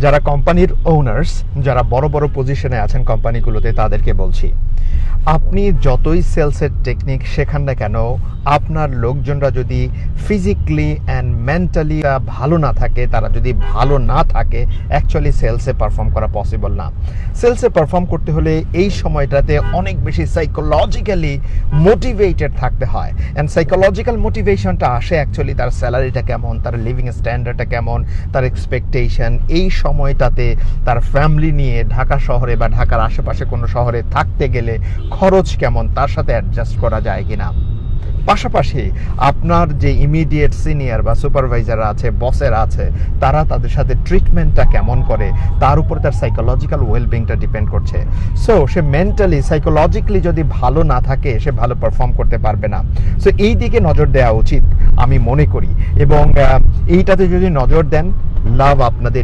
যারা কোম্পানির ওনার্স, যারা বড় বড় পজিশনে আছেন কোম্পানিগুলোতে, তাদেরকে বলছি, আপনি যতই সেলসের টেকনিক শেখান না কেন, আপনার লোকজনরা যদি ফিজিক্যালি অ্যান্ড মেন্টালি ভালো না থাকে, তারা যদি ভালো না থাকে, অ্যাকচুয়ালি সেলসে পারফর্ম করা পসিবল না। সেলসে পারফর্ম করতে হলে এই সময়টাতে অনেক বেশি সাইকোলজিক্যালি মোটিভেটেড থাকতে হয়। অ্যান্ড সাইকোলজিক্যাল মোটিভেশনটা আসে অ্যাকচুয়ালি তার স্যালারিটা কেমন, তার লিভিং স্ট্যান্ডার্ডটা কেমন, তার এক্সপেকটেশন, এই সময়টাতে তার ফ্যামিলি নিয়ে ঢাকা শহরে বা ঢাকার আশেপাশে কোনো শহরে থাকতে গেলে খরচ কেমন, তার সাথে অ্যাডজাস্ট করা যায় কিনা। পাশাপাশি আপনার যে ইমিডিয়েট সিনিয়র বা সুপারভাইজার আছে, বসের আছে, তারা তাদের সাথে ট্রিটমেন্টটা কেমন করে, তার উপর তার সাইকোলজিক্যাল ওয়েলবিংটা ডিপেন্ড করছে। সো সে মেন্টালি সাইকোলজিক্যালি যদি ভালো না থাকে, সে ভালো পারফর্ম করতে পারবে না। সো এই দিকে নজর দেওয়া উচিত আমি মনে করি, এবং এইটাতে যদি নজর দেন, লাভ আপনাদের।